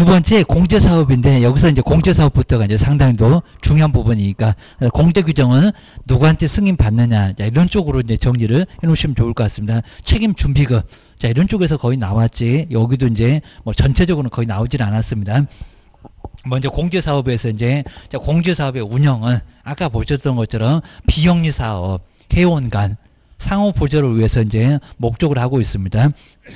두 번째 공제사업인데 여기서 이제 공제사업부터가 이제 상당히 또 중요한 부분이니까 공제 규정은 누구한테 승인 받느냐 자, 이런 쪽으로 이제 정리를 해놓으시면 좋을 것 같습니다. 책임 준비금 자 이런 쪽에서 거의 나왔지 여기도 이제 뭐 전체적으로는 거의 나오질 않았습니다. 먼저 공제사업에서 이제 공제사업의 운영은 아까 보셨던 것처럼 비영리 사업 회원 간 상호 보조를 위해서 이제 목적을 하고 있습니다.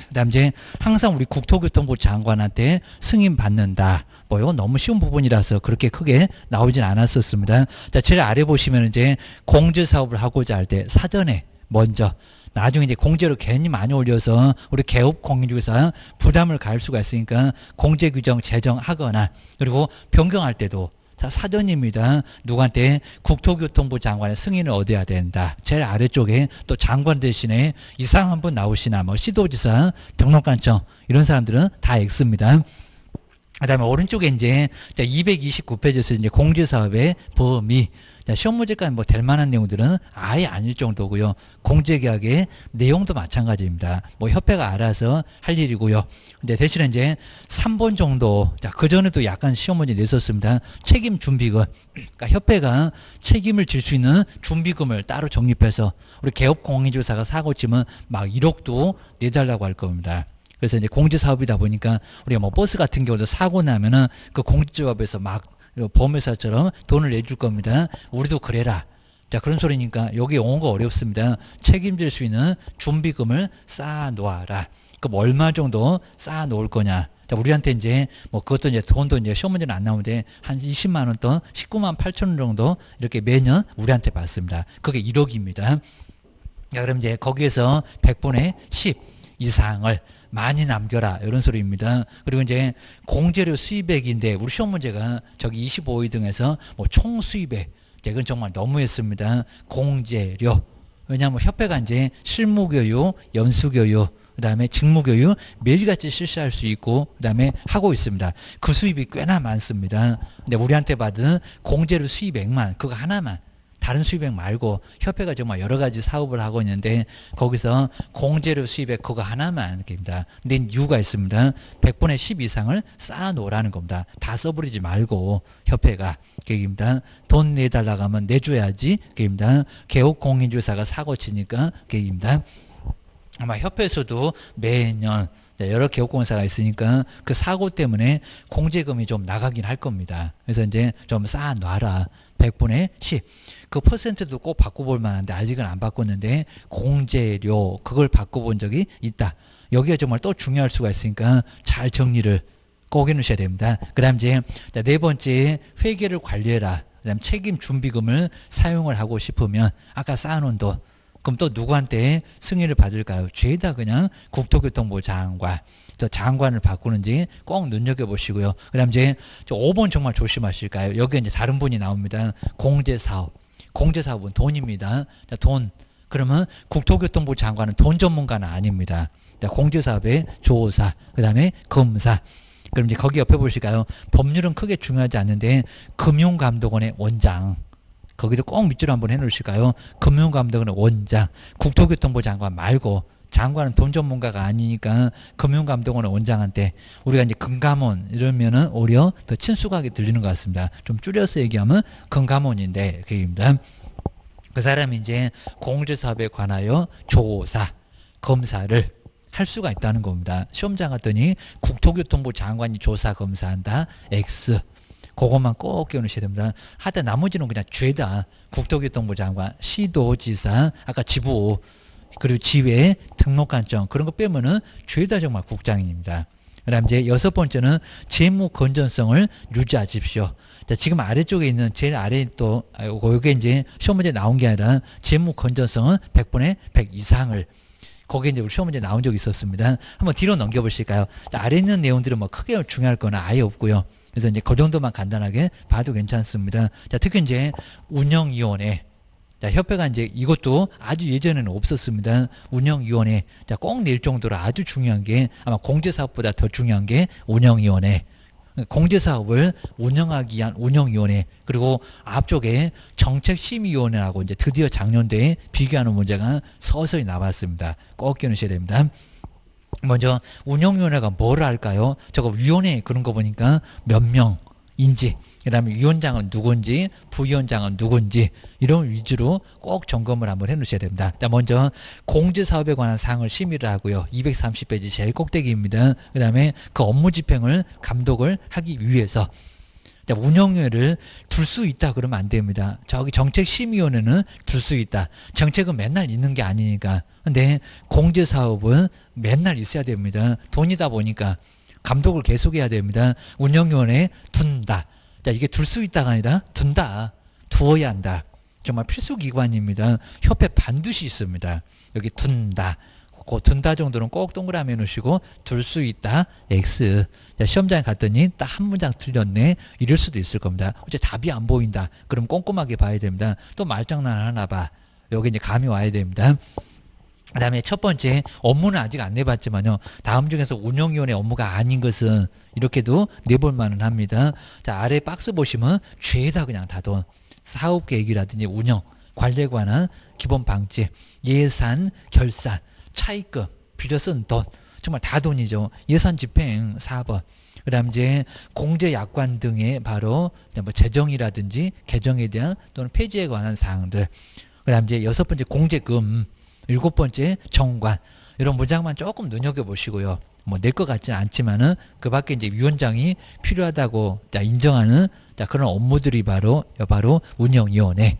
그다음 이제 항상 우리 국토교통부 장관한테 승인 받는다. 뭐 이건 너무 쉬운 부분이라서 그렇게 크게 나오진 않았었습니다. 자, 제일 아래 보시면 이제 공제 사업을 하고자 할 때 사전에 먼저 나중에 이제 공제를 괜히 많이 올려서 우리 개업 공인중개사 부담을 가할 수가 있으니까 공제 규정 제정하거나 그리고 변경할 때도 자, 사전입니다. 누구한테 국토교통부 장관의 승인을 얻어야 된다. 제일 아래쪽에 또 장관 대신에 이상한 분 나오시나 뭐 시도지사 등록관청 이런 사람들은 다 X입니다. 그 다음에 오른쪽에 이제 229페이지에서 이제 공제사업의 범위 시험 문제까지 뭐 될 만한 내용들은 아예 아닐 정도고요. 공제계약의 내용도 마찬가지입니다. 뭐 협회가 알아서 할 일이고요. 근데 대신에 이제 3번 정도, 자, 그전에도 약간 시험 문제 냈었습니다. 책임 준비금. 그러니까 협회가 책임을 질 수 있는 준비금을 따로 적립해서 우리 개업 공인중개사가 사고 치면 막 1억도 내달라고 할 겁니다. 그래서 이제 공제사업이다 보니까 우리가 뭐 버스 같은 경우도 사고 나면은 그 공제조합에서 막 보험회사처럼 돈을 내줄 겁니다. 우리도 그래라. 자, 그런 소리니까 여기 용어가 어렵습니다. 책임질 수 있는 준비금을 쌓아 놓아라. 그럼 얼마 정도 쌓아 놓을 거냐. 자, 우리한테 이제 뭐 그것도 이제 돈도 이제 시험 문제는 안 나오는데 한 20만 원 돈, 19만 8천 원 정도 이렇게 매년 우리한테 받습니다. 그게 1억입니다. 자, 그럼 이제 거기에서 100분의 10 이상을 많이 남겨라 이런 소리입니다. 그리고 이제 공제료 수입액인데 우리 시험 문제가 저기 25위 등에서 뭐 총 수입액 이건 정말 너무했습니다. 공제료 왜냐하면 협회가 이제 실무교육, 연수교육 그 다음에 직무교육 매일같이 실시할 수 있고 그 다음에 하고 있습니다. 그 수입이 꽤나 많습니다. 근데 우리한테 받은 공제료 수입액만 그거 하나만 다른 수입액 말고 협회가 정말 여러 가지 사업을 하고 있는데 거기서 공제료 수입액 그거 하나만 이렇게입니다. 근데 이유가 있습니다. 100분의 10 이상을 쌓아 놓으라는 겁니다. 다 써버리지 말고 협회가 계획입니다. 돈 내달라고 하면 내줘야지 계획입니다. 개업 공인중개사가 사고 치니까 계획입니다. 아마 협회에서도 매년 여러 개업공사가 있으니까 그 사고 때문에 공제금이 좀 나가긴 할 겁니다. 그래서 이제 좀 쌓아 놔라. 100분의 10. 그 퍼센트도 꼭 바꿔볼 만한데 아직은 안 바꿨는데 공제료 그걸 바꿔본 적이 있다. 여기가 정말 또 중요할 수가 있으니까 잘 정리를 꼭 해놓으셔야 됩니다. 그 다음 이제 네 번째 회계를 관리해라. 그 다음 책임 준비금을 사용을 하고 싶으면 아까 쌓아놓은 돈 그럼 또 누구한테 승인을 받을까요? 죄다 그냥 국토교통부 장관. 또 장관을 바꾸는지 꼭 눈여겨보시고요. 그 다음 이제 5번 정말 조심하실까요? 여기 이제 다른 분이 나옵니다. 공제사업. 공제사업은 돈입니다. 자, 돈. 그러면 국토교통부 장관은 돈 전문가는 아닙니다. 자, 공제사업의 조사. 그 다음에 검사. 그럼 이제 거기 옆에 보실까요? 법률은 크게 중요하지 않는데 금융감독원의 원장. 거기도 꼭 밑줄 한번 해놓으실까요? 금융감독원의 원장, 국토교통부 장관 말고 장관은 돈 전문가가 아니니까 금융감독원의 원장한테 우리가 이제 금감원 이러면은 오히려 더 친숙하게 들리는 것 같습니다. 좀 줄여서 얘기하면 금감원인데 그입니다. 그 사람이 이제 공제사업에 관하여 조사, 검사를 할 수가 있다는 겁니다. 시험장 갔더니 국토교통부 장관이 조사 검사한다. X. 그것만 꼭 끼워놓으셔야 됩니다. 하여튼 나머지는 그냥 죄다. 국토교통부 장관, 시도지사, 아까 지부, 그리고 지회, 등록관청 그런 거 빼면은 죄다 정말 국장입니다. 그 다음 이제 6번째는 재무 건전성을 유지하십시오. 자, 지금 아래쪽에 있는 제일 아래에 또, 이게 이제 시험 문제 나온 게 아니라 재무 건전성은 100분의 100 이상을 거기에 이제 우리 시험 문제 나온 적이 있었습니다. 한번 뒤로 넘겨보실까요? 자, 아래 있는 내용들은 뭐 크게 중요할 건 아예 없고요. 그래서 이제 그 정도만 간단하게 봐도 괜찮습니다. 자, 특히 이제 운영위원회. 자, 협회가 이제 이것도 아주 예전에는 없었습니다. 운영위원회. 자, 꼭 낼 정도로 아주 중요한 게 아마 공제사업보다 더 중요한 게 운영위원회. 공제사업을 운영하기 위한 운영위원회. 그리고 앞쪽에 정책심의위원회하고 이제 드디어 작년도에 비교하는 문제가 서서히 나왔습니다. 꼭 끼워놓으셔야 됩니다. 먼저 운영위원회가 뭘 할까요? 저거 위원회 그런 거 보니까 몇 명인지, 그 다음에 위원장은 누군지, 부위원장은 누군지, 이런 위주로 꼭 점검을 한번 해 놓으셔야 됩니다. 자, 먼저 공제사업에 관한 사항을 심의를 하고요. 230페이지 제일 꼭대기입니다. 그 다음에 그 업무 집행을 감독을 하기 위해서 운영위를 둘 수 있다 그러면 안 됩니다. 저기 정책심의위원회는 둘 수 있다. 정책은 맨날 있는 게 아니니까. 근데 공제사업은 맨날 있어야 됩니다. 돈이다 보니까 감독을 계속해야 됩니다. 운영위원회에 둔다. 자, 이게 둘 수 있다가 아니라 둔다. 두어야 한다. 정말 필수기관입니다. 협회 반드시 있습니다. 여기 둔다. 그 둔다 정도는 꼭 동그라미 해놓으시고 둘 수 있다. X. 자, 시험장에 갔더니 딱 한 문장 틀렸네. 이럴 수도 있을 겁니다. 어째 답이 안 보인다. 그럼 꼼꼼하게 봐야 됩니다. 또 말장난 하나 봐. 여기 이제 감이 와야 됩니다. 그 다음에 첫 번째, 업무는 아직 안 내봤지만요. 다음 중에서 운영위원회 업무가 아닌 것은 이렇게도 내볼 만은 합니다. 자, 아래 박스 보시면 죄다 그냥 다 돈. 사업계획이라든지 운영, 관리에 관한 기본 방침, 예산, 결산, 차입금, 빌려 쓴 돈. 정말 다 돈이죠. 예산 집행 4번. 그 다음 이제 공제 약관 등의 바로 뭐 재정이라든지 개정에 대한 또는 폐지에 관한 사항들. 그 다음 이제 6번째 공제금. 7번째 정관. 이런 문장만 조금 눈여겨보시고요. 뭐 낼 것 같지는 않지만은 그 밖에 이제 위원장이 필요하다고 인정하는 그런 업무들이 바로 운영위원회.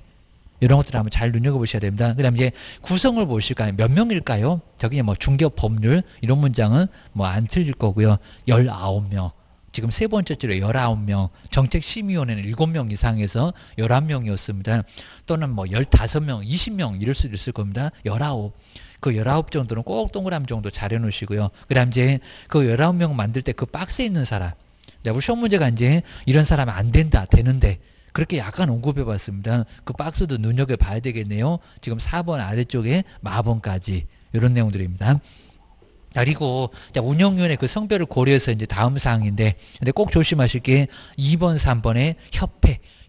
이런 것들 한번 잘 눈여겨보셔야 됩니다. 그 다음에 이제 구성을 보실까요? 몇 명일까요? 저기 뭐 중개업 법률 이런 문장은 뭐 안 틀릴 거고요. 19명. 지금 세 번째 줄에 19명. 정책심의위원회는 7명 이상에서 11명이었습니다. 또는 뭐 15명, 20명 이럴 수도 있을 겁니다. 19. 그 19 정도는 꼭 동그라미 정도 잘 해놓으시고요. 그 다음 이제 그 19명 만들 때 그 박스에 있는 사람. 우리 시험 문제가 이제 이런 사람은 안 된다, 되는데. 그렇게 약간 언급해 봤습니다. 그 박스도 눈여겨봐야 되겠네요. 지금 4번 아래쪽에 마번까지 이런 내용들입니다. 그리고 운영위원회 그 성별을 고려해서 이제 다음 사항인데, 근데 꼭 조심하실 게 2번, 3번에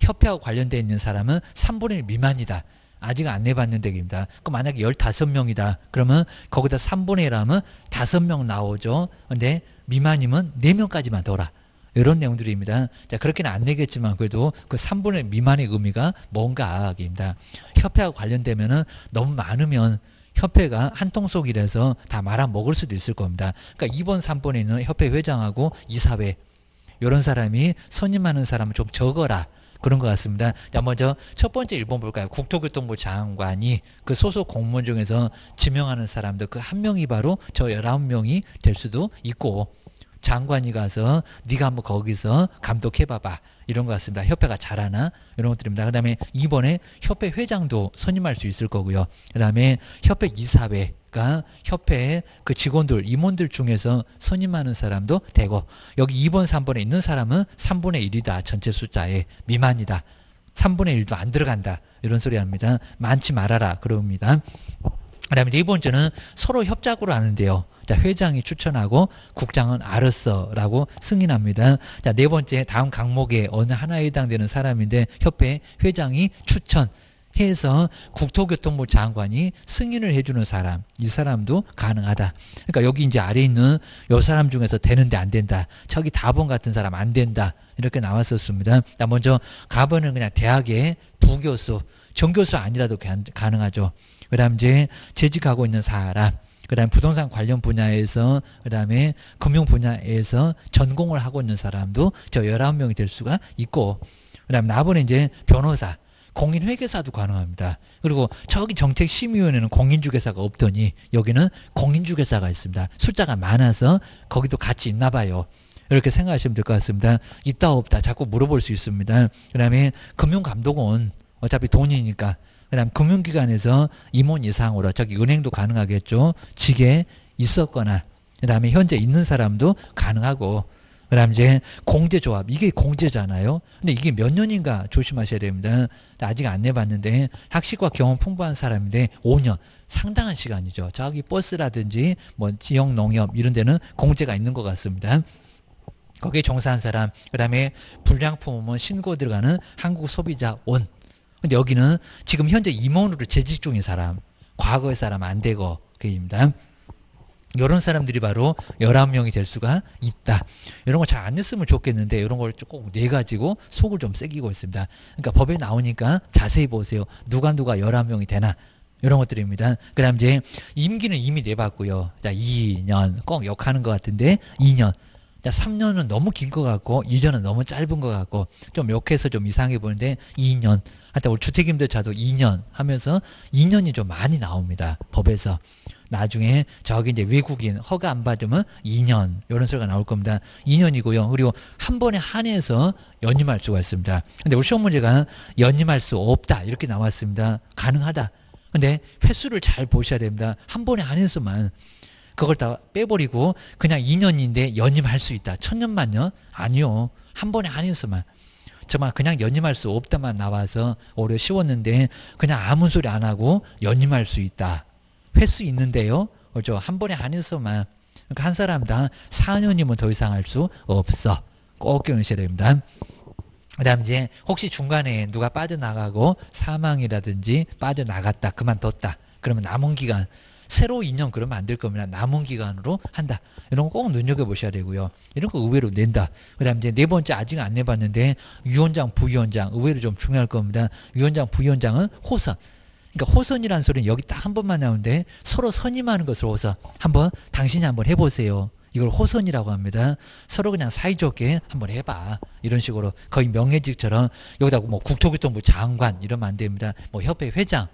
협회하고 관련되어 있는 사람은 3분의 1 미만이다. 아직 안 내봤는 데입니다. 그 만약에 15명이다. 그러면 거기다 3분의 1 하면 5명 나오죠. 근데 미만이면 4명까지만 둬라. 이런 내용들입니다. 자, 그렇게는 안 내겠지만 그래도 그 3분의 1 미만의 의미가 뭔가입니다. 협회하고 관련되면은 너무 많으면 협회가 한통속이라서 다 말아먹을 수도 있을 겁니다. 그러니까 2번, 3번에 있는 협회 회장하고 이사회 이런 사람이 선임하는 사람은 좀 적어라. 그런 것 같습니다. 자, 먼저 첫 번째 1번 볼까요? 국토교통부 장관이 그 소속 공무원 중에서 지명하는 사람들 그 한 명이 바로 저 19명이 될 수도 있고, 장관이 가서 네가 한번 거기서 감독해봐봐. 이런 것 같습니다. 협회가 잘하나? 이런 것들입니다. 그 다음에 2번에 협회 회장도 선임할 수 있을 거고요. 그 다음에 협회 이사회가 협회의 그 직원들, 임원들 중에서 선임하는 사람도 되고, 여기 2번, 3번에 있는 사람은 3분의 1이다. 전체 숫자에 미만이다. 3분의 1도 안 들어간다. 이런 소리 합니다. 많지 말아라. 그럽니다. 그 다음에 네 번째는 서로 협작으로 하는데요. 자, 회장이 추천하고 국장은 알았어 라고 승인합니다. 자, 네 번째 다음 강목에 어느 하나에 해당되는 사람인데 협회 회장이 추천해서 국토교통부 장관이 승인을 해주는 사람, 이 사람도 가능하다. 그러니까 여기 이제 아래 있는 요 사람 중에서 되는데 안 된다. 저기 다번 같은 사람 안 된다. 이렇게 나왔었습니다. 자, 먼저 가번은 그냥 대학의 부교수, 정교수 아니라도 가능하죠. 그 다음 이제 재직하고 있는 사람, 그 다음에 부동산 관련 분야에서, 그 다음에 금융 분야에서 전공을 하고 있는 사람도 저 19명이 될 수가 있고, 그 다음에 나번에 이제 변호사, 공인회계사도 가능합니다. 그리고 저기 정책심의위원회는 공인중개사가 없더니 여기는 공인중개사가 있습니다. 숫자가 많아서 거기도 같이 있나 봐요. 이렇게 생각하시면 될 것 같습니다. 있다 없다 자꾸 물어볼 수 있습니다. 그 다음에 금융감독원 어차피 돈이니까, 그 다음 금융기관에서 임원 이상으로 저기 은행도 가능하겠죠. 직에 있었거나, 그 다음에 현재 있는 사람도 가능하고, 그 다음 이제 공제조합, 이게 공제잖아요. 근데 이게 몇 년인가 조심하셔야 됩니다. 아직 안 내봤는데 학식과 경험 풍부한 사람인데 5년 상당한 시간이죠. 저기 버스라든지 뭐 지역 농협 이런 데는 공제가 있는 것 같습니다. 거기에 종사한 사람, 그 다음에 불량품 신고 들어가는 한국소비자원. 근데 여기는 지금 현재 임원으로 재직 중인 사람, 과거의 사람 안 되고 그입니다. 이런 사람들이 바로 11명이 될 수가 있다. 이런 거 잘 안 냈으면 좋겠는데 이런 걸 꼭 내가지고 속을 좀 새기고 있습니다. 그러니까 법에 나오니까 자세히 보세요. 누가 11명이 되나. 이런 것들입니다. 그 다음 이제 임기는 이미 내봤고요. 자, 2년 꼭 욕하는 것 같은데 2년. 자, 3년은 너무 긴 것 같고 2년은 너무 짧은 것 같고 좀 욕해서 좀 이상해 보이는데 2년. 하여튼 우리 주택임대차도 2년 하면서 2년이 좀 많이 나옵니다. 법에서. 나중에 저기 이제 외국인 허가 안 받으면 2년 이런 소리가 나올 겁니다. 2년이고요. 그리고 한 번에 한해서 연임할 수가 있습니다. 근데 우리 시험 문제가 연임할 수 없다 이렇게 나왔습니다. 가능하다. 근데 횟수를 잘 보셔야 됩니다. 한 번에 한해서만 그걸 다 빼버리고 그냥 2년인데 연임할 수 있다. 천년만년? 아니요. 한 번에 한해서만. 정말 그냥 연임할 수 없다만 나와서 오히려 쉬웠는데 그냥 아무 소리 안 하고 연임할 수 있다. 횟수 있는데요. 그렇죠? 한 번에 한해서만. 그러니까 한 사람당 4년이면 더 이상 할 수 없어. 꼭 기억하셔야 됩니다. 그 다음 이제 혹시 중간에 누가 빠져나가고 사망이라든지 빠져나갔다 그만뒀다 그러면 남은 기간 새로 2년 그러면 안 될 겁니다. 남은 기간으로 한다. 이런 거 꼭 눈여겨보셔야 되고요. 이런 거 의외로 낸다. 그 다음 이제 네 번째 아직 안 내봤는데 위원장 부위원장 의외로 좀 중요할 겁니다. 위원장 부위원장은 호선. 그러니까 호선이라는 소리는 여기 딱 한 번만 나오는데 서로 선임하는 것을 호선. 한번 당신이 한번 해보세요. 이걸 호선이라고 합니다. 서로 그냥 사이좋게 한번 해봐. 이런 식으로 거의 명예직처럼 여기다 뭐 국토교통부 장관 이러면 안 됩니다. 뭐 협회 회장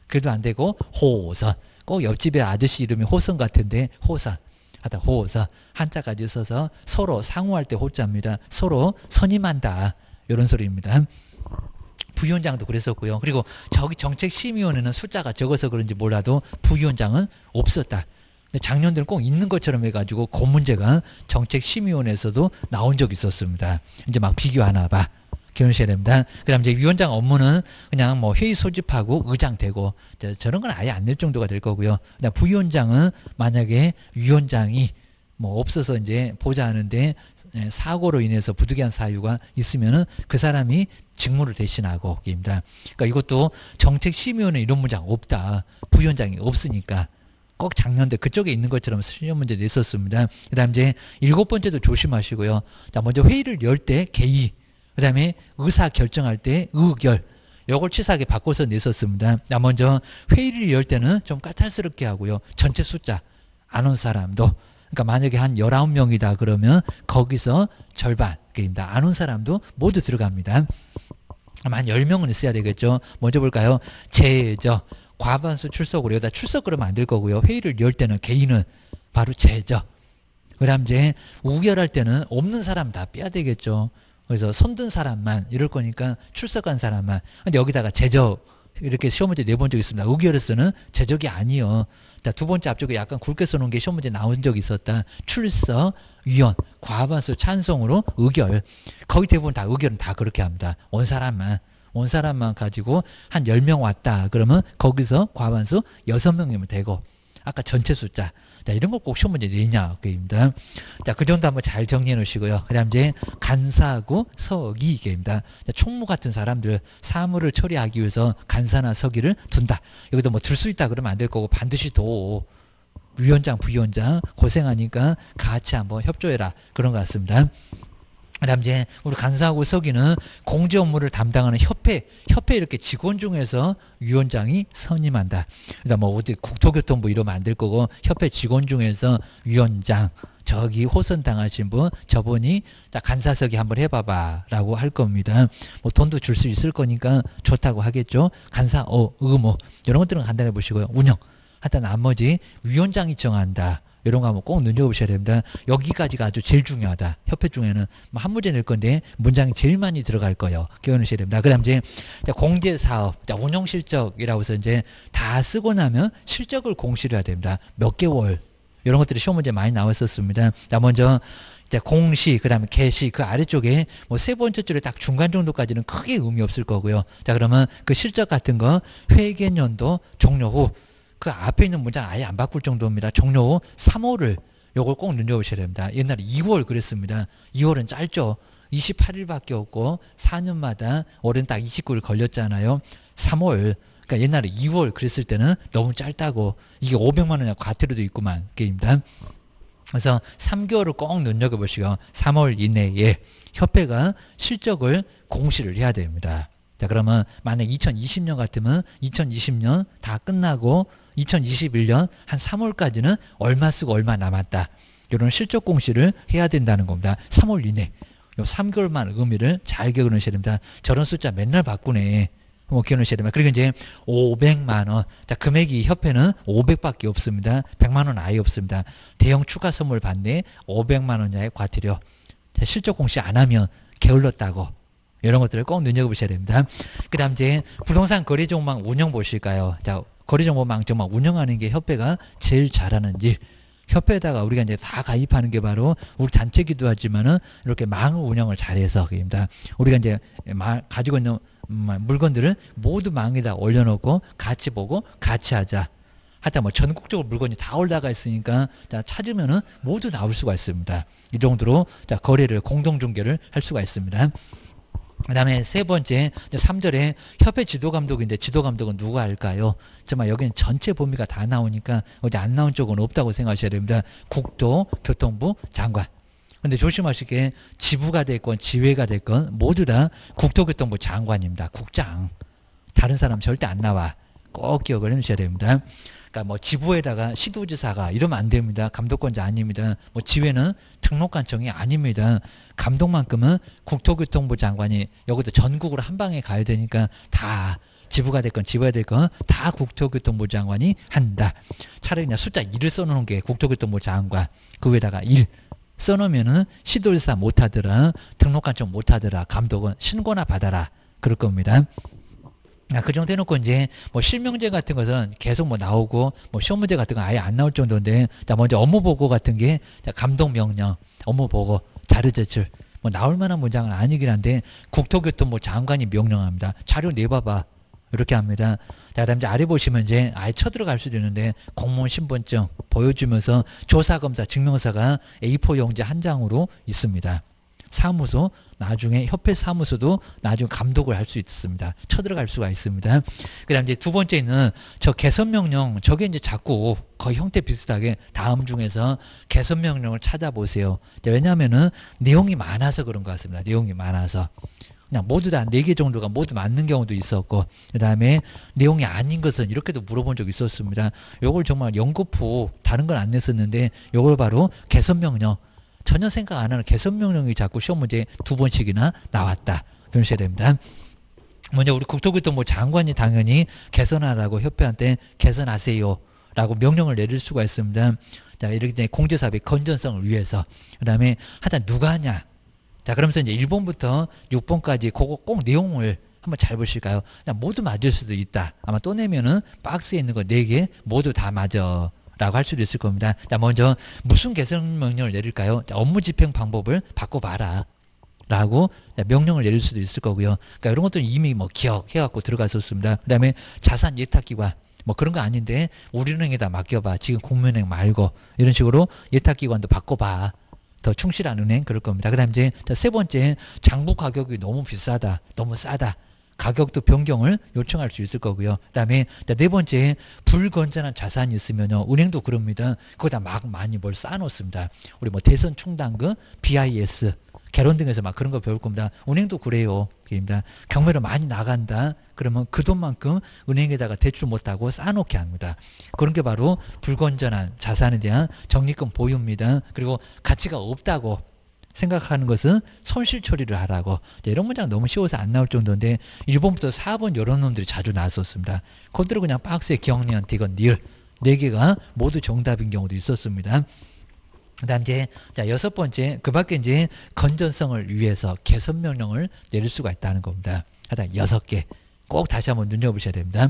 그래도 안 되고 호선. 꼭 옆집에 아저씨 이름이 호선 같은데 호선. 하다 호선 한자까지 써서 서로 상호할 때 호자입니다. 서로 선임한다. 이런 소리입니다. 부위원장도 그랬었고요. 그리고 저기 정책심의위원회는 숫자가 적어서 그런지 몰라도 부위원장은 없었다. 작년들은 꼭 있는 것처럼 해가지고 그 문제가 정책심의위원회에서도 나온 적이 있었습니다. 이제 막 비교하나 봐. 기억하셔야 됩니다. 그 다음 이제 위원장 업무는 그냥 뭐 회의 소집하고 의장 되고 저런 건 아예 안 낼 정도가 될 거고요. 그다음 부위원장은 만약에 위원장이 뭐 없어서 이제 보자 하는데 사고로 인해서 부득이한 사유가 있으면은 그 사람이 직무를 대신하고 입니다. 그러니까 이것도 정책심의위원회 이런 문장 없다. 부위원장이 없으니까. 꼭 작년대 그쪽에 있는 것처럼 시험 문제 냈었습니다. 그 다음 이제 7번째도 조심하시고요. 자, 먼저 회의를 열 때 개의, 그 다음에 의사 결정할 때 의결, 요걸 치사하게 바꿔서 냈었습니다. 자, 먼저 회의를 열 때는 좀 까탈스럽게 하고요. 전체 숫자, 안 온 사람도, 그러니까 만약에 한 19명이다 그러면 거기서 절반, 안 온 사람도 모두 들어갑니다. 한 10명은 있어야 되겠죠. 먼저 볼까요? 제저. 과반수 출석으로 여기다 출석 그러면 안 될 거고요. 회의를 열 때는 개인은 바로 제저. 그 다음 이제 우결할 때는 없는 사람 다 빼야 되겠죠. 그래서 손든 사람만 이럴 거니까 출석한 사람만. 근데 여기다가 제적 이렇게 시험 문제 내본 적이 있습니다. 의결에서는 제적이 아니요. 자, 두 번째 앞쪽에 약간 굵게 써놓은 게 시험 문제 나온 적이 있었다. 출석, 위원, 과반수 찬성으로 의결. 거의 대부분 다 의결은 다 그렇게 합니다. 온 사람만 가지고 한 10명 왔다. 그러면 거기서 과반수 6명이면 되고 아까 전체 숫자. 자, 이런 거 꼭 시험 문제 내냐. 게임입니다. 자, 그 정도 한번 잘 정리해 놓으시고요. 그 다음 이제 간사하고 서기 게임입니다. 자, 총무 같은 사람들 사무를 처리하기 위해서 간사나 서기를 둔다. 여기도 뭐 들 수 있다 그러면 안 될 거고 반드시 도 위원장, 부위원장 고생하니까 같이 한번 협조해라. 그런 것 같습니다. 그 다음 이제 우리 간사하고 서기는 공제 업무를 담당하는 협회 이렇게 직원 중에서 위원장이 선임한다. 그다음 뭐 어디 국토교통부 이러면 안 될 거고 협회 직원 중에서 위원장 저기 호선 당하신 분 저분이 간사서기 한번 해봐봐 라고 할 겁니다. 뭐 돈도 줄 수 있을 거니까 좋다고 하겠죠. 간사 의무 이런 것들은 간단해 보시고요. 운영 하여튼 나머지 위원장이 정한다. 이런 거 한번 꼭 눈여겨보셔야 됩니다. 여기까지가 아주 제일 중요하다. 협회 중에는 뭐 한 문제 낼 건데 문장이 제일 많이 들어갈 거예요. 기억하셔야 됩니다. 그 다음 이제 공제사업, 운영실적이라고 해서 이제 다 쓰고 나면 실적을 공시를 해야 됩니다. 몇 개월. 이런 것들이 시험 문제 많이 나왔었습니다. 자, 먼저 공시, 그 다음에 개시, 그 아래쪽에 뭐 세 번째 줄에 딱 중간 정도까지는 크게 의미 없을 거고요. 자, 그러면 그 실적 같은 거 회계연도 종료 후 그 앞에 있는 문장 아예 안 바꿀 정도입니다. 종료 후 3월을 요걸 꼭 눈여보셔야 됩니다. 옛날에 2월 그랬습니다. 2월은 짧죠. 28일밖에 없고 4년마다 올해는 딱 29일 걸렸잖아요. 3월 그러니까 옛날에 2월 그랬을 때는 너무 짧다고 이게 500만 원이나 과태료도 있구만 게임단. 그래서 3개월을 꼭 눈여겨보시고 3월 이내에 협회가 실적을 공시를 해야 됩니다. 자, 그러면 만약 2020년 같으면 2020년 다 끝나고 2021년 한 3월까지는 얼마 쓰고 얼마 남았다. 이런 실적 공시를 해야 된다는 겁니다. 3월 이내. 요 3개월만 의미를 잘 기억을 하셔야 됩니다. 저런 숫자 맨날 바꾸네. 뭐 기억을 하셔야 됩니다. 그리고 이제 500만 원. 자, 금액이 협회는 500밖에 없습니다. 100만 원 아예 없습니다. 대형 추가 선물 받네. 500만 원짜리 과태료. 자, 실적 공시 안 하면 게을렀다고. 이런 것들을 꼭 눈여겨보셔야 됩니다. 그 다음 이제 부동산 거래 종목 운영 보실까요? 자, 거래 정보망 정말 운영하는 게 협회가 제일 잘하는 일. 협회에다가 우리가 이제 다 가입하는 게 바로 우리 단체기도 하지만은 이렇게 망 운영을 잘해서 그입니다. 우리가 이제 가지고 있는 물건들을 모두 망에다 올려놓고 같이 보고 같이 하자. 하여튼 뭐 전국적으로 물건이 다 올라가 있으니까 자, 찾으면은 모두 나올 수가 있습니다. 이 정도로 자, 거래를 공동 중개를 할 수가 있습니다. 그 다음에 세 번째 3절에 협회 지도감독인데 지도감독은 누가 할까요? 정말 여기는 전체 범위가 다 나오니까 어디 안 나온 쪽은 없다고 생각하셔야 됩니다. 국토교통부 장관. 근데 조심하시게 지부가 됐건 지회가 됐건 모두 다 국토교통부 장관입니다. 국장. 다른 사람 절대 안 나와. 꼭 기억을 해주셔야 됩니다. 그러니까 뭐 지부에다가 시도지사가 이러면 안 됩니다. 감독권자 아닙니다. 뭐 지회는 등록관청이 아닙니다. 감독만큼은 국토교통부 장관이 여기도 전국으로 한 방에 가야 되니까 다 지부가 됐건 지부가 됐건 다 국토교통부 장관이 한다. 차라리 그냥 숫자 1을 써놓은 게 국토교통부 장관. 그 위에다가 1 써놓으면은 시도지사 못하더라. 등록관청 못하더라. 감독은 신고나 받아라. 그럴 겁니다. 그 정도 해놓고 이제 뭐 실명제 같은 것은 계속 뭐 나오고 뭐 시험 문제 같은 건 아예 안 나올 정도인데 자 먼저 업무 보고 같은 게 감독 명령, 업무 보고, 자료 제출 뭐 나올 만한 문장은 아니긴 한데 국토교통부 장관이 명령합니다. 자료 내봐봐 이렇게 합니다. 자 그다음 이제 아래 보시면 이제 아예 쳐들어갈 수도 있는데 공무원 신분증 보여주면서 조사검사 증명서가 A4 용지 한 장으로 있습니다. 사무소 나중에 협회 사무소도 나중에 감독을 할 수 있습니다. 쳐들어갈 수가 있습니다. 그다음 이제 두 번째는 저 개선 명령 저게 이제 자꾸 거의 형태 비슷하게 다음 중에서 개선 명령을 찾아보세요. 왜냐하면은 내용이 많아서 그런 것 같습니다. 내용이 많아서 그냥 모두 다 4개 정도가 모두 맞는 경우도 있었고 그다음에 내용이 아닌 것은 이렇게도 물어본 적이 있었습니다. 요걸 정말 연구부 다른 건 안 냈었는데 요걸 바로 개선 명령 전혀 생각 안 하는 개선 명령이 자꾸 시험 문제에 2번씩이나 나왔다. 그러셔야 됩니다. 먼저 우리 국토교통부 장관이 당연히 개선하라고 협회한테 개선하세요 라고 명령을 내릴 수가 있습니다. 자, 이렇게 공제사업의 건전성을 위해서. 그 다음에 하여튼 누가 하냐. 자, 그러면서 이제 1번부터 6번까지 그거 꼭 내용을 한번 잘 보실까요? 그냥 모두 맞을 수도 있다. 아마 또 내면은 박스에 있는 거 4개 모두 다 맞아. 라고 할 수도 있을 겁니다. 자, 먼저 무슨 개선 명령을 내릴까요? 자, 업무 집행 방법을 바꿔봐라. 라고 명령을 내릴 수도 있을 거고요. 그러니까 이런 것들은 이미 뭐 기억해갖고 들어갔었습니다. 그 다음에 자산 예탁기관. 뭐 그런 거 아닌데 우리은행에다 맡겨봐. 지금 국민은행 말고. 이런 식으로 예탁기관도 바꿔봐. 더 충실한 은행 그럴 겁니다. 그 다음 이제 세 번째 장부 가격이 너무 비싸다. 너무 싸다. 가격도 변경을 요청할 수 있을 거고요. 그다음에 네 번째 불건전한 자산이 있으면요. 은행도 그럽니다. 거기다 막 많이 뭘 쌓아놓습니다. 우리 뭐 대선 충당금, BIS, 개론 등에서 막 그런 거 배울 겁니다. 은행도 그래요. 입니다. 경매로 많이 나간다. 그러면 그 돈만큼 은행에다가 대출 못하고 쌓아놓게 합니다. 그런 게 바로 불건전한 자산에 대한 적립금 보유입니다. 그리고 가치가 없다고 생각하는 것은 손실 처리를 하라고. 이런 문장 너무 쉬워서 안 나올 정도인데 1번부터 4번 이런 놈들이 자주 나왔었습니다. 그들은 그냥 박스에 기억니한 디건 니을 4개가 모두 정답인 경우도 있었습니다. 그 다음 이제 자 6번째 그 밖에 이제 건전성을 위해서 개선 명령을 내릴 수가 있다는 겁니다. 하여튼 6개 꼭 다시 한번 눈여보셔야 됩니다.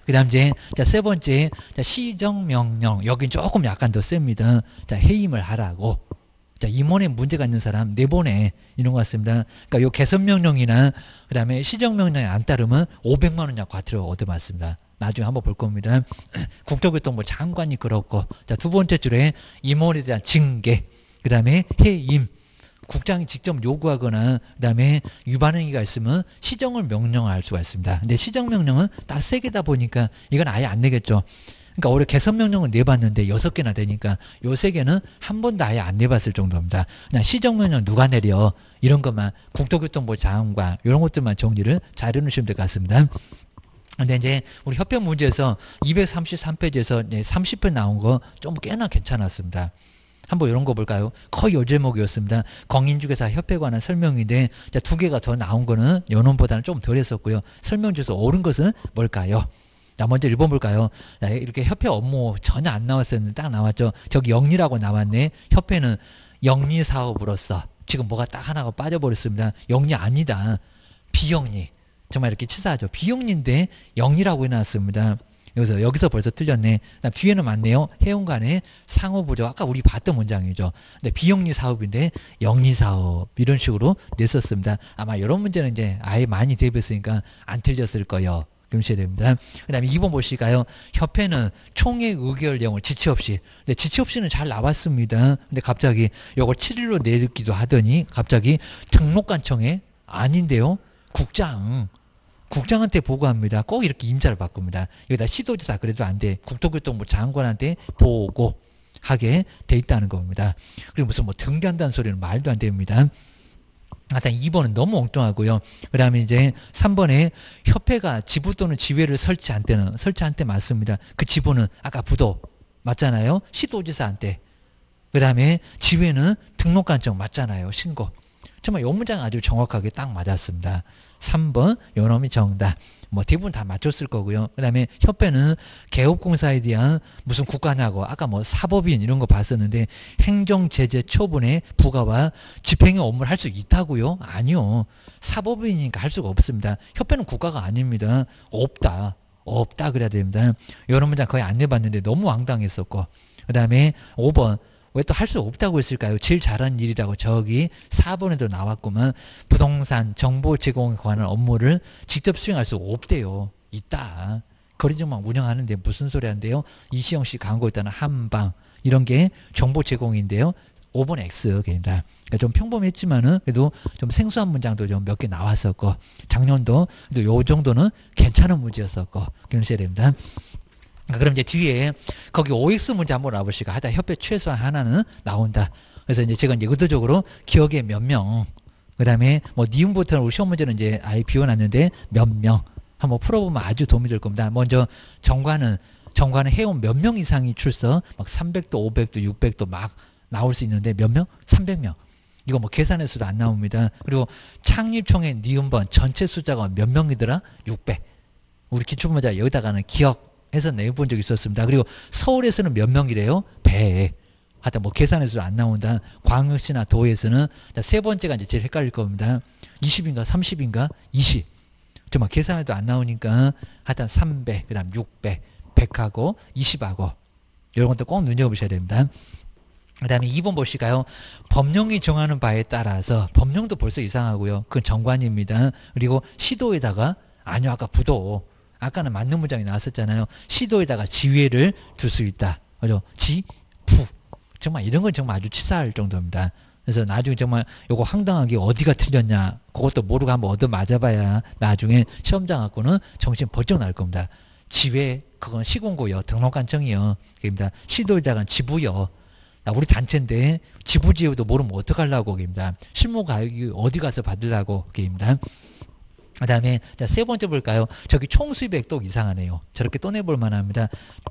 그 다음 이제 자 3번째 자 시정명령 여긴 조금 약간 더 셉니다. 자 해임을 하라고. 자, 임원에 문제가 있는 사람 내보내 이런 것 같습니다. 그러니까 요 개선명령이나 그 다음에 시정명령에 안 따르면 500만 원이나 과태료 얻어맞습니다. 나중에 한번 볼 겁니다. 국토교통부 장관이 그렇고 자, 두 번째 줄에 임원에 대한 징계 그 다음에 해임 국장이 직접 요구하거나 그다음에 위반행위가 있으면 시정을 명령할 수가 있습니다. 근데 시정명령은 딱 3개다 보니까 이건 아예 안 내겠죠. 그러니까 올해 개선명령을 내봤는데 6개나 되니까 요 3개는 한 번도 아예 안 내봤을 정도입니다. 그냥 시정명령 누가 내려 이런 것만 국토교통부 장관 이런 것들만 정리를 잘 해놓으시면 될 것 같습니다. 근데 이제 우리 협회 문제에서 233페이지에서 30편 나온 거 좀 꽤나 괜찮았습니다. 한번 이런 거 볼까요? 거의 요 제목이었습니다. 공인중개사 협회에 관한 설명인데 2개가 더 나온 거는 연원보다는 좀 덜 했었고요. 설명 중에서 옳은 것은 뭘까요? 자, 먼저 1번 볼까요? 자, 이렇게 협회 업무 전혀 안 나왔었는데 딱 나왔죠. 저기 영리라고 나왔네. 협회는 영리사업으로서 지금 뭐가 딱 하나가 빠져버렸습니다. 영리 아니다. 비영리. 정말 이렇게 치사하죠. 비영리인데 영리라고 해놨습니다. 여기서 벌써 틀렸네. 뒤에는 맞네요. 해운 간의 상호부조. 아까 우리 봤던 문장이죠. 근데 비영리 사업인데 영리 사업 이런 식으로 냈었습니다. 아마 이런 문제는 이제 아예 많이 대비했으니까 안 틀렸을 거예요. 금시해야 됩니다. 그 다음에 2번 보실까요? 협회는 총회 의결 내용을 지체 없이. 근데 지체 없이는 잘 나왔습니다. 근데 갑자기 이걸 7일로 내듣기도 하더니 갑자기 등록관청에 아닌데요. 국장한테 보고합니다. 꼭 이렇게 임자를 바꿉니다. 여기다 시도지사 그래도 안 돼. 국토교통부 장관한테 보고하게 돼 있다는 겁니다. 그리고 무슨 뭐 등기한다는 소리는 말도 안 됩니다. 일단 2번은 너무 엉뚱하고요. 그 다음에 이제 3번에 협회가 지부 또는 지회를 설치한 때 맞습니다. 그 지부는 아까 부도 맞잖아요. 시도지사한테. 그 다음에 지회는 등록관청 맞잖아요. 신고. 정말 이 문장 아주 정확하게 딱 맞았습니다. 3번 요놈이 정답. 뭐 대부분 다 맞췄을 거고요. 그 다음에 협회는 개업공사에 대한 무슨 국가냐고 아까 뭐 사법인 이런 거 봤었는데 행정제재 처분의 부과와 집행의 업무를 할 수 있다고요? 아니요. 사법인이니까 할 수가 없습니다. 협회는 국가가 아닙니다. 없다 그래야 됩니다. 이런 문장 거의 안 내봤는데 너무 황당했었고. 그 다음에 5번 왜 또 할 수 없다고 했을까요? 제일 잘하는 일이라고 저기 4번에도 나왔구만. 부동산 정보 제공에 관한 업무를 직접 수행할 수 없대요. 있다. 거리정만 운영하는데 무슨 소리 한대요? 이시영 씨 광고 있다는 한방 이런 게 정보 제공인데요. 5번 X입니다. 그러니까 좀 평범했지만은 그래도 좀 생소한 문장도 좀 몇 개 나왔었고 작년도 요 정도는 괜찮은 문제였었고 그러셔야 됩니다. 그럼 이제 뒤에 거기 OX 문제 한번 와보시고 하다 협회 최소한 하나는 나온다. 그래서 이제 제가 이제 의도적으로 기억에 몇 명, 그 다음에 뭐 니은부터는 우리 시험 문제는 이제 아예 비워놨는데 몇 명 한번 풀어보면 아주 도움이 될 겁니다. 먼저 정관은 해온 몇 명 이상이 출석, 막 300도, 500도, 600도 막 나올 수 있는데 몇 명? 300명. 이거 뭐 계산해서도 안 나옵니다. 그리고 창립총회 니은번 전체 숫자가 몇 명이더라? 600. 우리 기출문제 여기다가는 기억해서 내본 적이 있었습니다. 그리고 서울에서는 몇 명이래요? 100. 하여튼 뭐 계산해서도 안 나온다. 광역시나 도에서는 세 번째가 이제 제일 헷갈릴 겁니다. 20인가 30인가 20. 정말 계산해도 안 나오니까 하여튼 300, 그 다음 600, 100하고 20하고 이런 것도 꼭 눈여보셔야 됩니다. 그 다음에 2번 보실까요? 법령이 정하는 바에 따라서 법령도 벌써 이상하고요. 그건 정관입니다. 그리고 시도에다가 아니요 아까 부도 아까는 맞는 문장이 나왔었잖아요. 시도에다가 지회를 둘 수 있다. 그죠? 부 정말 이런 건 정말 아주 치사할 정도입니다. 그래서 나중에 정말 요거 황당하게 어디가 틀렸냐 그것도 모르고 한번 얻어 맞아봐야 나중에 시험장 갖고는 정신 번쩍 날 겁니다. 지회 그건 시군구요. 등록관청이요. 그입니다. 시도에다가 지부요. 우리 단체인데 지부지회도 모르면 어떡하려고 그입니다. 실무가 어디 가서 받으려고 그입니다. 그 다음에 세 번째 볼까요? 저기 총수입액 또 이상하네요. 저렇게 또 내볼 만합니다.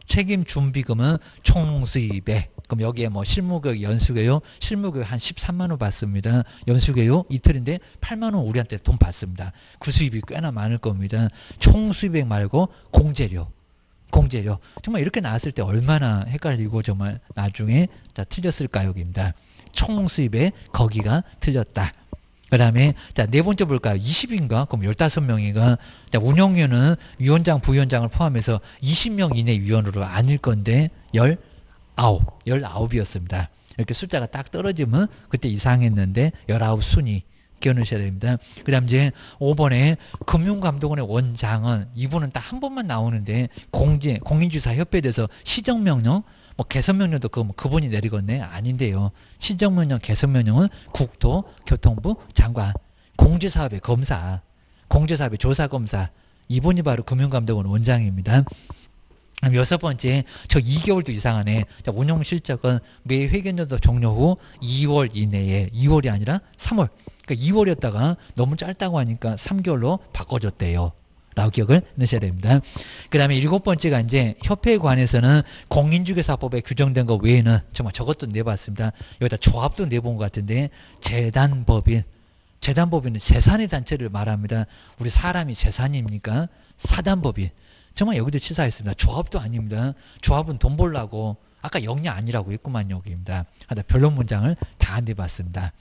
책임 준비금은 총수입액. 그럼 여기에 뭐 실무교육, 연수교육, 실무교육 한 13만 원 받습니다. 연수교육 이틀인데 8만 원 우리한테 돈 받습니다. 그 수입이 꽤나 많을 겁니다. 총수입액 말고 공제료. 정말 이렇게 나왔을 때 얼마나 헷갈리고 정말 나중에 다 틀렸을까요? 여기입니다. 총수입액 거기가 틀렸다. 그 다음에 네 번째 볼까요? 20인가? 그럼 15명이가 운영위원은 위원장, 부위원장을 포함해서 20명 이내 위원으로 아닐 건데 19이었습니다. 이렇게 숫자가 딱 떨어지면 그때 이상했는데 19순위 끼워넣으셔야 됩니다. 그 다음 이제 5번에 금융감독원의 원장은 이분은 딱 한 번만 나오는데 공인주사 협회에 대해서 시정명령 뭐 개선명령도 그분이 내리겠네? 아닌데요. 시정명령, 개선명령은 국토교통부 장관, 공제사업의 검사, 공제사업의 조사검사, 이분이 바로 금융감독원 원장입니다. 여섯 번째, 저 2개월도 이상하네. 자, 운용실적은 매 회계연도 종료 후 2월 이내에, 2월이 아니라 3월. 그러니까 2월이었다가 너무 짧다고 하니까 3개월로 바꿔줬대요. 라고 기억을 넣으셔야 됩니다. 그 다음에 일곱 번째가 이제 협회에 관해서는 공인중개사법에 규정된 것 외에는 정말 저것도 내봤습니다. 여기다 조합도 내본 것 같은데, 재단법인. 재단법인은 재산의 단체를 말합니다. 우리 사람이 재산입니까? 사단법인. 정말 여기도 치사했습니다. 조합도 아닙니다. 조합은 돈 벌라고 아까 영리 아니라고 했구만 여기입니다. 하다 변론 문장을 다 내봤습니다.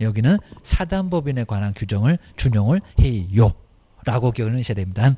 여기는 사단법인에 관한 규정을 준용을 해요. 라고 기억을 하셔야 됩니다.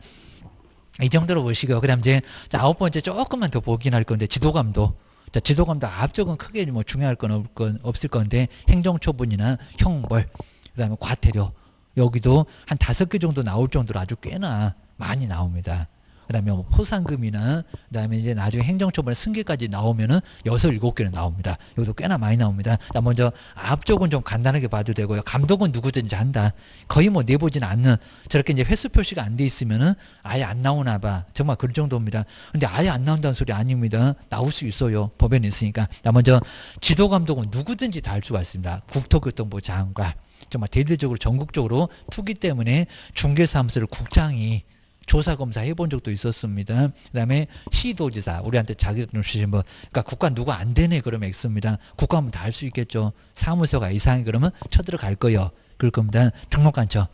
이 정도로 보시고요. 그 다음 이제 아홉 번째 조금만 더 보긴 할 건데 지도감독. 자, 지도감독 앞쪽은 크게 뭐 중요할 건 없을 건데 행정처분이나 형벌, 그 다음에 과태료. 여기도 한 5개 정도 나올 정도로 아주 꽤나 많이 나옵니다. 그 다음에 뭐 포상금이나, 그 다음에 이제 나중에 행정처벌 승계까지 나오면은 6, 7개는 나옵니다. 여기도 꽤나 많이 나옵니다. 자, 먼저 앞쪽은 좀 간단하게 봐도 되고요. 감독은 누구든지 한다. 거의 뭐 내보진 않는, 저렇게 이제 횟수 표시가 안 돼 있으면은 아예 안 나오나 봐. 정말 그 정도입니다. 근데 아예 안 나온다는 소리 아닙니다. 나올 수 있어요. 법에는 있으니까. 자, 먼저 지도감독은 누구든지 다 할 수가 있습니다. 국토교통부 장관. 정말 대대적으로 전국적으로 투기 때문에 중개사무소를 국장이 조사검사 해본 적도 있었습니다. 그 다음에 시도지사, 우리한테 자격증 주신 분, 그러니까 국가 누가 안 되네 그러면 X입니다. 국가하면 다 할 수 있겠죠. 사무소가 이상해 그러면 쳐들어갈 거예요. 그럴 겁니다. 등록관청.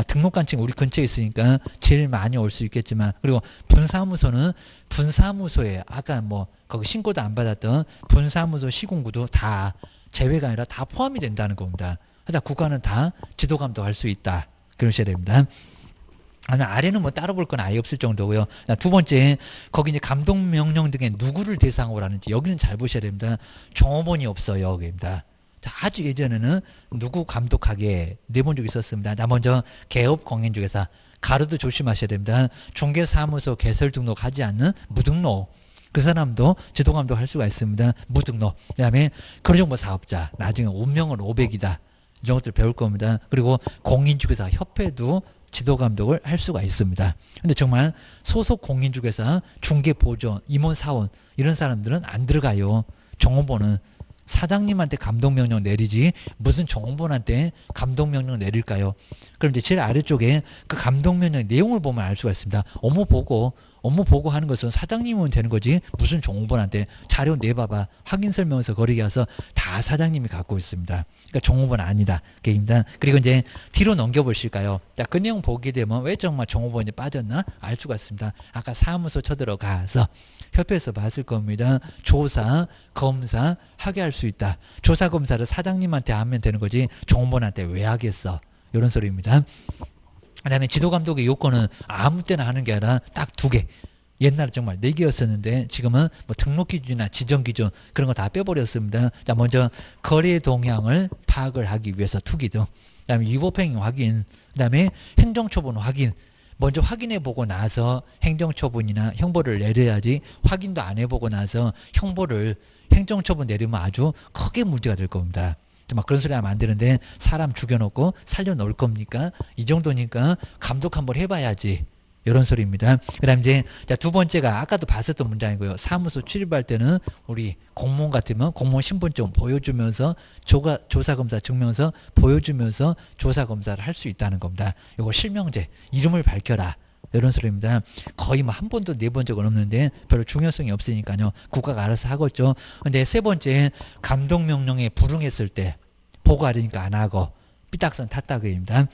등록관청 우리 근처에 있으니까 제일 많이 올 수 있겠지만, 그리고 분사무소는 분사무소에 아까 뭐 거기 신고도 안 받았던 분사무소 시군구도 다 제외가 아니라 다 포함이 된다는 겁니다. 하여튼 국가는 다 지도감독 할 수 있다. 그러셔야 됩니다. 아래는 뭐 따로 볼 건 아예 없을 정도고요. 두 번째, 거기 이제 감독명령 등에 누구를 대상으로 하는지 여기는 잘 보셔야 됩니다. 종업원이 없어요. 여기입니다. 자, 아주 예전에는 누구 감독하게 내본 적이 있었습니다. 자, 먼저 개업 공인중개사. 가로도 조심하셔야 됩니다. 중개사무소 개설 등록하지 않는 무등록. 그 사람도 지도감독 할 수가 있습니다. 무등록. 그 다음에 거래정보 사업자. 나중에 운명은 500이다. 이런 것들 배울 겁니다. 그리고 공인중개사 협회도 지도감독을 할 수가 있습니다. 근데 정말 소속 공인중개사, 중개보조, 임원사원 이런 사람들은 안 들어가요. 종업원은 사장님한테 감독명령 내리지 무슨 종업원한테 감독명령 내릴까요? 그럼 이제 제일 아래쪽에 그 감독명령 내용을 보면 알 수가 있습니다. 업무 보고 하는 것은 사장님은 되는 거지 무슨 종업원한테 자료 내봐봐 확인설명서 거리게 해서 다 사장님이 갖고 있습니다. 그러니까 종업원 아니다. 그입니다. 그리고 이제 뒤로 넘겨보실까요? 자, 그 내용 보게 되면 왜 정말 종업원이 빠졌나 알 수가 있습니다. 아까 사무소 쳐들어가서 협회에서 봤을 겁니다. 조사, 검사 하게 할 수 있다. 조사, 검사를 사장님한테 하면 되는 거지 종업원한테 왜 하겠어? 이런 소리입니다. 그 다음에 지도감독의 요건은 아무 때나 하는 게 아니라 딱 2개. 옛날에 정말 4개였었는데 지금은 뭐 등록기준이나 지정기준 그런 거 다 빼버렸습니다. 자, 먼저 거래 동향을 파악을 하기 위해서 투기 등. 그 다음에 위법행위 확인. 그 다음에 행정처분 확인. 먼저 확인해보고 나서 행정처분이나 형벌을 내려야지 확인도 안 해보고 나서 형벌을 행정처분 내리면 아주 크게 문제가 될 겁니다. 막 그런 소리 하면 안 되는데 사람 죽여놓고 살려놓을 겁니까? 이 정도니까 감독 한번 해봐야지. 이런 소리입니다. 그 다음 이제 두 번째가 아까도 봤었던 문장이고요. 사무소 출입할 때는 우리 공무원 같으면 공무원 신분증 보여주면서 조사검사 증명서 보여주면서 조사검사를 할 수 있다는 겁니다. 이거 실명제, 이름을 밝혀라. 이런 소리입니다. 거의 뭐 한 번도 내본 적은 없는데 별로 중요성이 없으니까요. 국가가 알아서 하겠죠. 근데 세 번째, 감독명령에 불응했을 때 보고하려니까 안 하고 삐딱선 탔다고입니다.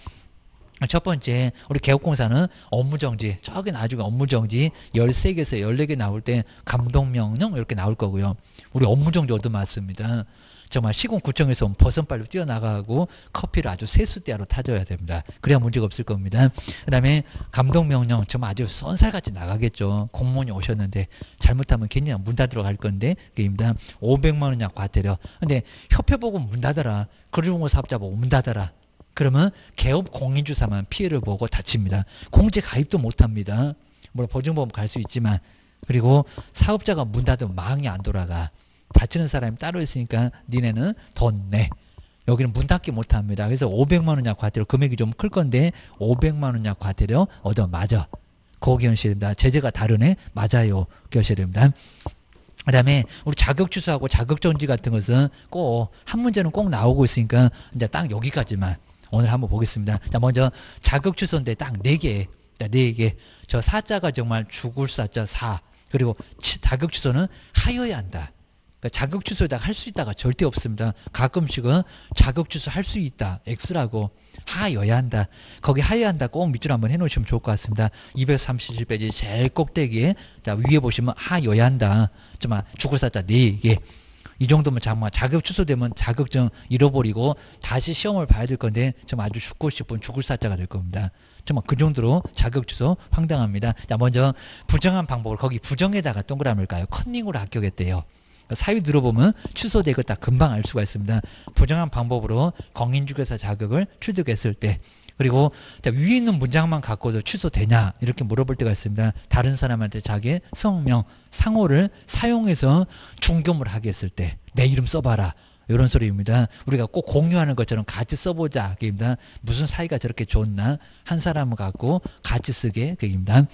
첫 번째, 우리 개업공사는 업무정지, 저기 나중에 업무정지 13개에서 14개 나올 때 감독명령 이렇게 나올 거고요. 우리 업무정지 얻어맞습니다. 정말 시군구청에서 버선발로 뛰어나가고 커피를 아주 세수대야로 타줘야 됩니다. 그래야 문제가 없을 겁니다. 그 다음에 감독명령 정말 아주 쏜살같이 나가겠죠. 공무원이 오셨는데 잘못하면 괜히 문 닫으러 갈 건데 그입니다. 500만 원이냐 과태료. 근데 협회 보고 문 닫아라. 거래정보 사업자 보고 문 닫아라. 그러면 개업 공인주사만 피해를 보고 다칩니다. 공제 가입도 못합니다. 물론 보증보험 갈 수 있지만 그리고 사업자가 문 닫으면 마음이 안 돌아가. 다치는 사람이 따로 있으니까 니네는 돈 내. 여기는 문 닫기 못합니다. 그래서 500만 원 약 과태료, 금액이 좀 클 건데 500만 원 약 과태료 얻어 맞아. 그거 기억하셔야 됩니다. 제재가 다르네? 맞아요. 기억하셔야 됩니다. 그 다음에 우리 자격 취소하고 자격 정지 같은 것은 꼭 한 문제는 꼭 나오고 있으니까 이제 딱 여기까지만 오늘 한번 보겠습니다. 자, 먼저 자격 취소인데 딱 4개. 4개. 저 사자가 정말 죽을 사자 사. 그리고 자격 취소는 하여야 한다. 그러니까 자격 취소에다가 할 수 있다가 절대 없습니다. 가끔씩은 자격 취소 할 수 있다. X라고 하여야 한다. 거기 하여야 한다. 꼭 밑줄 한번 해놓으시면 좋을 것 같습니다. 237페이지 제일 꼭대기에 자 위에 보시면 하여야 한다. 정말 죽을 사자 4개. 이 정도면 정말 자격 취소되면 자격증 잃어버리고 다시 시험을 봐야 될 건데 정말 아주 죽고 싶은 죽을 사자가 될 겁니다. 정말 그 정도로 자격 취소 황당합니다. 자, 먼저 부정한 방법을 거기 부정에다가 동그라미를 까요. 컨닝으로 합격했대요. 사유 들어보면 취소되고 딱 금방 알 수가 있습니다. 부정한 방법으로 공인중개사 자격을 취득했을 때 그리고 위에 있는 문장만 갖고도 취소되냐 이렇게 물어볼 때가 있습니다. 다른 사람한테 자기의 성명, 상호를 사용해서 중개업을 하게 했을 때 내 이름 써봐라. 이런 소리입니다. 우리가 꼭 공유하는 것처럼 같이 써보자. 그입니다. 무슨 사이가 저렇게 좋나 한 사람을 갖고 같이 쓰게 그입니다.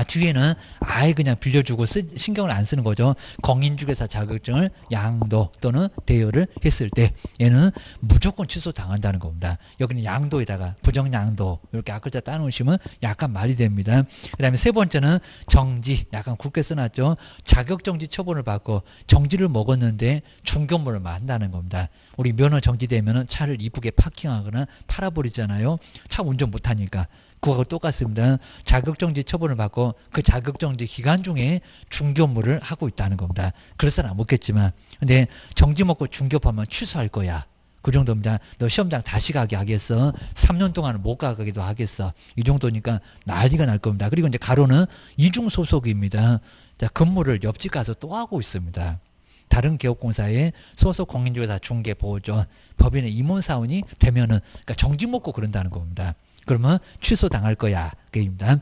뒤에는 아예 그냥 빌려주고 신경을 안 쓰는 거죠. 공인중개사 자격증을 양도 또는 대여를 했을 때 얘는 무조건 취소당한다는 겁니다. 여기는 양도에다가 부정양도 이렇게 앞글자 따놓으시면 약간 말이 됩니다. 그 다음에 세 번째는 정지, 약간 굵게 써놨죠. 자격정지 처분을 받고 정지를 먹었는데 중견물을 한다는 겁니다. 우리 면허 정지되면 차를 이쁘게 파킹하거나 팔아버리잖아요. 차 운전 못하니까. 그거하고 똑같습니다. 자격정지 처분을 받고 그 자격정지 기간 중에 중개업무를 하고 있다는 겁니다. 그래서는 안 먹겠지만 근데 정지 먹고 중개업하면 취소할 거야. 그 정도입니다. 너 시험장 다시 가게 하겠어. 3년 동안은 못 가기도 하겠어. 이 정도니까 난리가 날 겁니다. 그리고 이제 가로는 이중소속입니다. 자, 근무를 옆집 가서 또 하고 있습니다. 다른 개업공사의 소속 공인중개사 중개보호전 법인의 임원사원이 되면은 그러니까 정지 먹고 그런다는 겁니다. 그러면 취소당할 거야. 그입니다.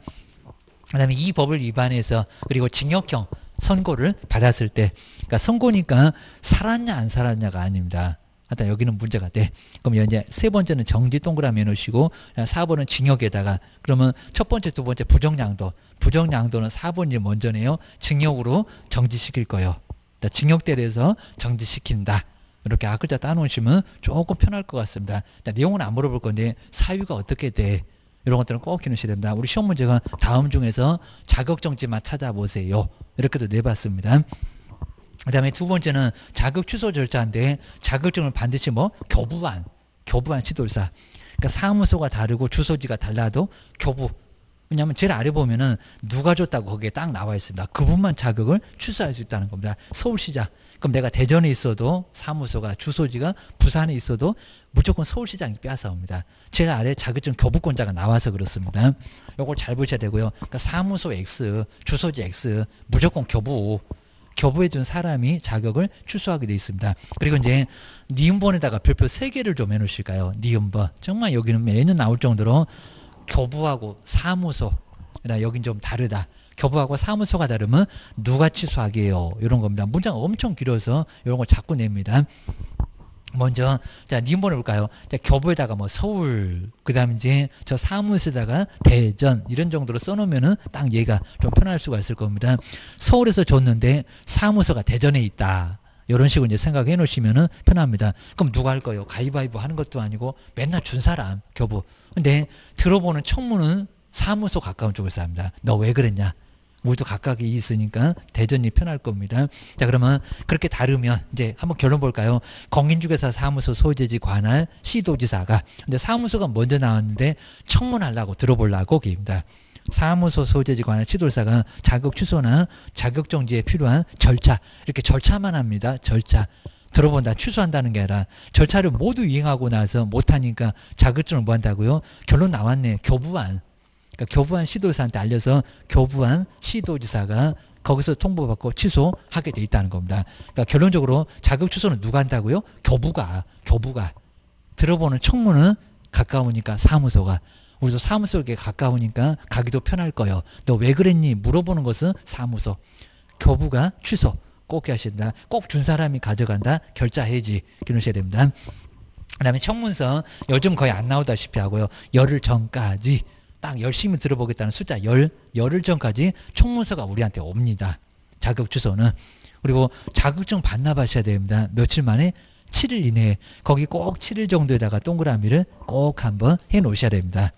그 다음에 이 법을 위반해서 그리고 징역형 선고를 받았을 때 그러니까 선고니까 살았냐 안 살았냐가 아닙니다. 하여튼 여기는 문제가 돼. 그럼 이제 세 번째는 정지 동그라미 해놓으시고 4번은 징역에다가 그러면 첫 번째 두 번째 부정양도. 부정양도는 4번이 먼저네요. 징역으로 정지시킬 거예요. 징역대에서 정지시킨다. 이렇게 앞글자 따놓으시면 조금 편할 것 같습니다. 내용은 안 물어볼 건데 사유가 어떻게 돼? 이런 것들은 꼭 기억하셔야 됩니다. 우리 시험 문제가 다음 중에서 자격정지만 찾아보세요. 이렇게도 내봤습니다. 그 다음에 두 번째는 자격 취소 절차인데 자격증을 반드시 교부한 시돌사. 그러니까 사무소가 다르고 주소지가 달라도 교부. 왜냐하면 제일 아래 보면은 누가 줬다고 거기에 딱 나와 있습니다. 그분만 자격을 취소할 수 있다는 겁니다. 서울시장. 그럼 내가 대전에 있어도 사무소가 주소지가 부산에 있어도 무조건 서울시장이 빼앗아옵니다. 제일 아래 자격증 교부권자가 나와서 그렇습니다. 이걸 잘 보셔야 되고요. 그러니까 사무소 X, 주소지 X 무조건 교부해준 사람이 자격을 취소하게 되어 있습니다. 그리고 이제 니은번에다가 별표 3개를 좀 해놓으실까요? 니은번. 정말 여기는 매년 나올 정도로 교부하고 사무소. 여긴 좀 다르다. 교부하고 사무소가 다르면 누가 취소하게요? 이런 겁니다. 문장가 엄청 길어서 이런 걸 자꾸 냅니다. 먼저 자 니은번 해볼까요? 자, 교부에다가 서울 그 다음 이제 저 사무소에다가 대전 이런 정도로 써놓으면은 딱 얘가 좀 편할 수가 있을 겁니다. 서울에서 줬는데 사무소가 대전에 있다. 이런 식으로 이제 생각해 놓으시면은 편합니다. 그럼 누가 할 거예요? 가위바위보 하는 것도 아니고 맨날 준 사람 교부. 근데 들어보는 청문은 사무소 가까운 쪽에서 합니다. 너 왜 그랬냐? 우리도 각각이 있으니까 대전이 편할 겁니다. 자, 그러면 그렇게 다르면 이제 한번 결론 볼까요? 공인중개사 사무소 소재지 관할 시도지사가 근데 사무소가 먼저 나왔는데 청문하려고 들어보려고 기입니다. 사무소 소재지 관할 시도지사가 자격 취소나 자격 정지에 필요한 절차 이렇게 절차만 합니다. 절차. 들어본다 취소한다는 게 아니라 절차를 모두 이행하고 나서 못하니까 자격증을 뭐 한다고요? 결론 나왔네. 교부안. 그러니까 교부한 시도지사한테 알려서 교부한 시도지사가 거기서 통보받고 취소하게 돼 있다는 겁니다. 그러니까 결론적으로 자격 취소는 누가 한다고요? 교부가. 들어보는 청문은 가까우니까 사무소가. 우리도 사무소에 가까우니까 가기도 편할 거요. 너 왜 그랬니? 물어보는 것은 사무소. 교부가 취소. 꼭 하십니다. 꼭 준 사람이 가져간다. 결자 해지. 기놓으셔야 됩니다. 그 다음에 청문서 요즘 거의 안 나오다시피 하고요. 열흘 전까지 딱 열심히 들어보겠다는 숫자 열흘 전까지 청문서가 우리한테 옵니다. 자격 취소는. 그리고 자격증 반납하셔야 됩니다. 며칠 만에 7일 이내에 거기 꼭 7일 정도에다가 동그라미를 꼭 한번 해 놓으셔야 됩니다.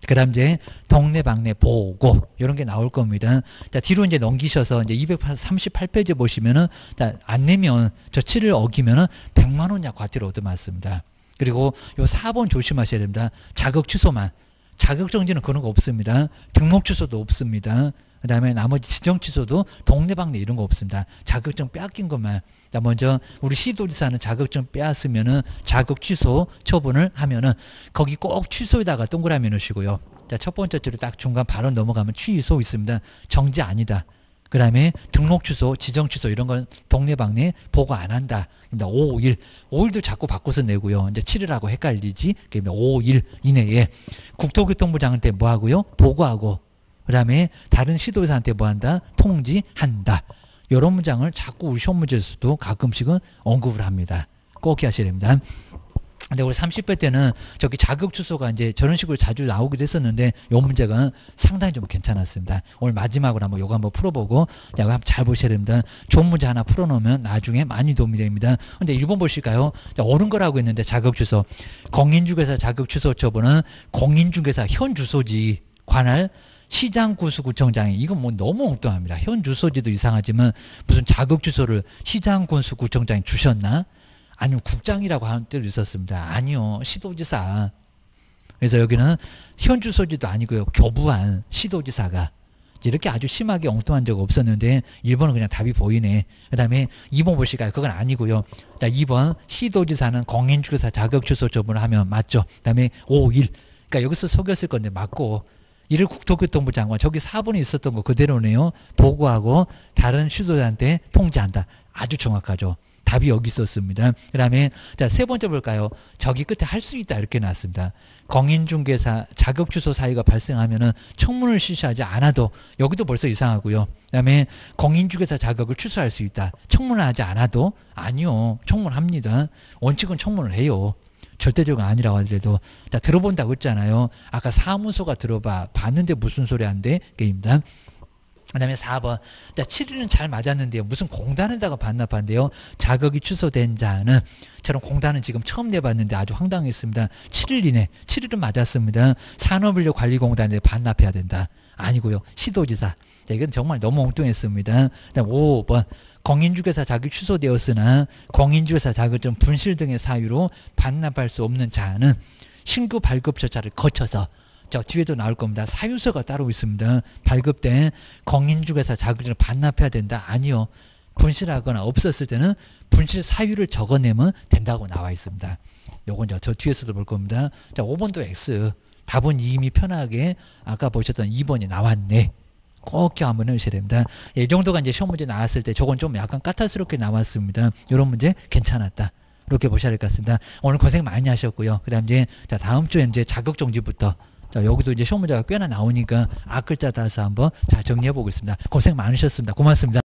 그 다음 이제 동네방네 보고 이런 게 나올 겁니다. 자, 뒤로 이제 넘기셔서 이제 238페이지 보시면은 자, 안 내면 저 7일 어기면은 100만 원 이하 과태료 얻어맞습니다. 그리고 요 4번 조심하셔야 됩니다. 자격 취소만. 자격 정지는 그런 거 없습니다. 등록 취소도 없습니다. 그 다음에 나머지 지정 취소도 동네방네 이런 거 없습니다. 자격증 빼앗긴 것만. 자, 먼저 우리 시도지사는 자격증 빼앗으면은 자격 취소 처분을 하면은 거기 꼭 취소에다가 동그라미 넣으시고요. 자, 첫 번째 줄에 딱 중간 발언 넘어가면 취소 있습니다. 정지 아니다. 그 다음에 등록 취소, 지정 취소 이런 건 동네방네 보고 안 한다. 5일. 5일도 자꾸 바꿔서 내고요. 이제 7일하고 헷갈리지. 그러니까 5일 이내에 국토교통부장한테 뭐 하고요? 보고하고 그 다음에 다른 시도지사한테 뭐 한다? 통지한다. 이런 문장을 자꾸 우리 시험 문제에서도 가끔씩은 언급을 합니다. 꼭 기하셔야 됩니다. 근데 우리 30회 때는 저기 자격 취소가 이제 저런 식으로 자주 나오기도 했었는데 이 문제가 상당히 좀 괜찮았습니다. 오늘 마지막으로 한번 요거 한번 풀어보고 한번 잘 보셔야 됩니다. 좋은 문제 하나 풀어놓으면 나중에 많이 도움이 됩니다. 근데 1번 보실까요? 자, 옳은 거라고 했는데 자격 취소. 공인중개사 자격 취소 처분은 공인중개사 현 주소지 관할 시장군수구청장이 이건 뭐 너무 엉뚱합니다. 현 주소지도 이상하지만 무슨 자격 취소를 시장군수구청장이 주셨나? 아니면 국장이라고 하는 때도 있었습니다. 아니요. 시도지사. 그래서 여기는 현 주소지도 아니고요. 교부한 시도지사가 이렇게 아주 심하게 엉뚱한 적 없었는데 1번은 그냥 답이 보이네. 그 다음에 2번 보실까요? 그건 아니고요. 자, 2번 시도지사는 공인중개사 자격 취소 처분을 하면 맞죠. 그 다음에 5일. 그러니까 여기서 속였을 건데 맞고 이를 국토교통부 장관 저기 4번에 있었던 거 그대로네요. 보고하고 다른 시도자한테 통지한다. 아주 정확하죠. 답이 여기 있었습니다. 그 다음에 자, 세 번째 볼까요? 저기 끝에 할 수 있다 이렇게 나왔습니다. 공인중개사 자격 취소 사유가 발생하면은 청문을 실시하지 않아도 여기도 벌써 이상하고요. 그 다음에 공인중개사 자격을 취소할 수 있다. 청문을 하지 않아도 아니요. 청문합니다. 원칙은 청문을 해요. 절대적은 아니라고 하더라도 자, 들어본다고 했잖아요. 아까 사무소가 봤는데 무슨 소리 한대? 게임입니다. 그 다음에 4번. 자, 7일은 잘 맞았는데요. 무슨 공단에다가 반납한대요. 자격이 취소된 자는, 저런 공단은 지금 처음 내봤는데 아주 황당했습니다. 7일 이내, 7일은 맞았습니다. 산업인력관리공단에 반납해야 된다. 아니고요. 시도지사. 자, 이건 정말 너무 엉뚱했습니다. 그 다음 5번. 공인중개사 자격이 취소되었으나 공인중개사 자격증 분실 등의 사유로 반납할 수 없는 자는 신규 발급 절차를 거쳐서 저 뒤에도 나올 겁니다. 사유서가 따로 있습니다. 발급된 공인중개사 자격증을 반납해야 된다. 아니요. 분실하거나 없었을 때는 분실 사유를 적어내면 된다고 나와 있습니다. 요건 저 뒤에서도 볼 겁니다. 자, 5번도 X. 답은 이미 편하게 아까 보셨던 2번이 나왔네. 꼭 기억 한번 해주셔야 됩니다. 이 정도가 이제 시험 문제 나왔을 때 저건 좀 약간 까탈스럽게 나왔습니다. 이런 문제 괜찮았다. 이렇게 보셔야 될 것 같습니다. 오늘 고생 많이 하셨고요. 그 다음 이제 자, 다음 주에 이제 자격정지부터 자, 여기도 이제 시험 문제가 꽤나 나오니까 앞글자 따라서 한번 잘 정리해 보겠습니다. 고생 많으셨습니다. 고맙습니다.